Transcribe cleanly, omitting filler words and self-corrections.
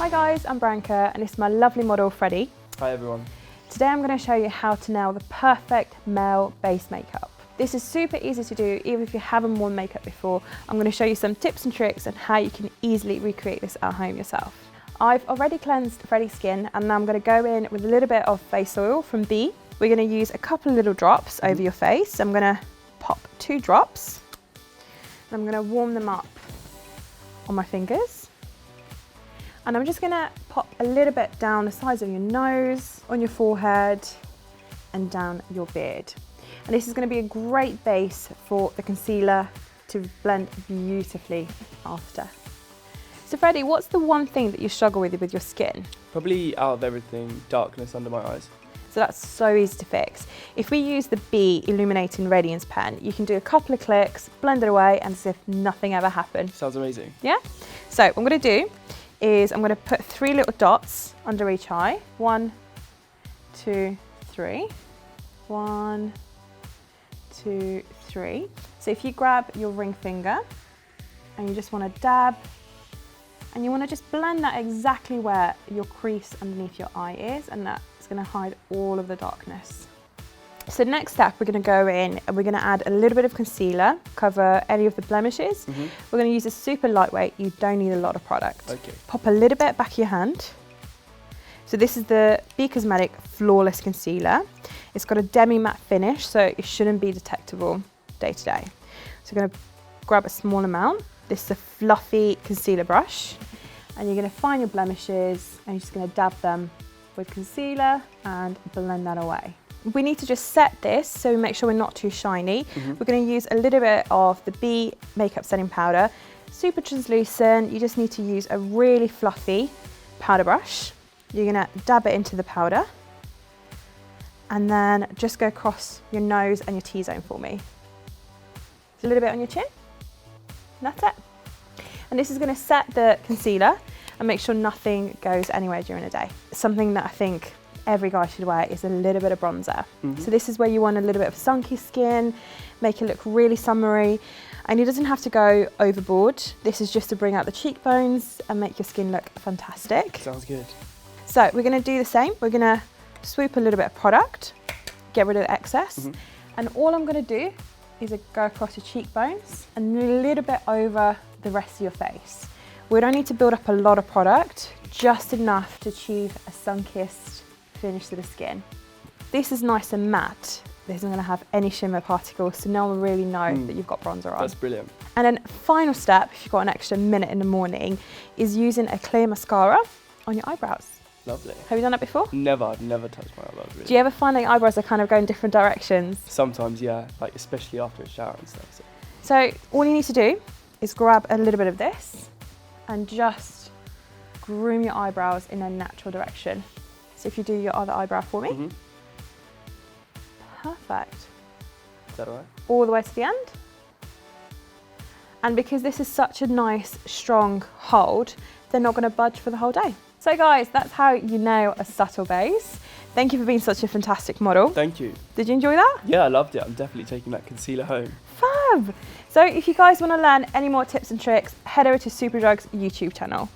Hi guys, I'm Branka and this is my lovely model Freddie. Hi everyone. Today I'm going to show you how to nail the perfect male base makeup. This is super easy to do even if you haven't worn makeup before. I'm going to show you some tips and tricks on how you can easily recreate this at home yourself. I've already cleansed Freddie's skin and now I'm going to go in with a little bit of face oil from B. We're going to use a couple of little drops over your face. I'm going to pop 2 drops and I'm going to warm them up on my fingers. And I'm just going to pop a little bit down the sides of your nose, on your forehead and down your beard. And this is going to be a great base for the concealer to blend beautifully after. So Freddie, what's the one thing that you struggle with your skin? Probably out of everything, darkness under my eyes. So that's so easy to fix. If we use the B Illuminating Radiance Pen, you can do a couple of clicks, blend it away, and as if nothing ever happened. Sounds amazing. Yeah? So what I'm going to do is I'm going to put 3 little dots under each eye. 1, 2, 3. 1, 2, 3. So if you grab your ring finger and you just want to dab, and you want to just blend that exactly where your crease underneath your eye is, and that's going to hide all of the darkness. So next step, we're going to go in and we're going to add a little bit of concealer, cover any of the blemishes. We're going to use a super lightweight, you don't need a lot of product. Okay. Pop a little bit back of your hand. So this is the B Cosmetic Flawless Concealer. It's got a demi-matte finish, so it shouldn't be detectable day to day. So we're going to grab a small amount. This is a fluffy concealer brush, and you're going to find your blemishes and you're just going to dab them with concealer and blend that away. We need to just set this so we make sure we're not too shiny. We're going to use a little bit of the B makeup setting powder, super translucent. You just need to use a really fluffy powder brush. You're going to dab it into the powder and then just go across your nose and your T-zone for me. A little bit on your chin. And that's it. And this is going to set the concealer and make sure nothing goes anywhere during the day. Something that I think every guy should wear is a little bit of bronzer. So this is where you want a little bit of sunky skin, make it look really summery, and it doesn't have to go overboard. This is just to bring out the cheekbones and make your skin look fantastic. Sounds good. So we're going to do the same. We're going to swoop a little bit of product, get rid of the excess, and all I'm going to do is go across your cheekbones and a little bit over the rest of your face. We don't need to build up a lot of product, just enough to achieve a sun-kissed finish to the skin. This is nice and matte. This isn't going to have any shimmer particles, so no one will really know that you've got bronzer on. That's brilliant. And then final step, if you've got an extra minute in the morning, is using a clear mascara on your eyebrows. Lovely. Have you done that before? Never, I've never touched my eyebrows really. Do you ever find that your eyebrows are kind of going different directions? Sometimes, yeah, like especially after a shower and stuff. So all you need to do is grab a little bit of this and just groom your eyebrows in a natural direction. So if you do your other eyebrow for me. Perfect. Is that all right? All the way to the end. And because this is such a nice, strong hold, they're not going to budge for the whole day. So guys, that's how you nail a subtle base. Thank you for being such a fantastic model. Thank you. Did you enjoy that? Yeah, I loved it. I'm definitely taking that concealer home. Fab! So if you guys want to learn any more tips and tricks, head over to Superdrug's YouTube channel.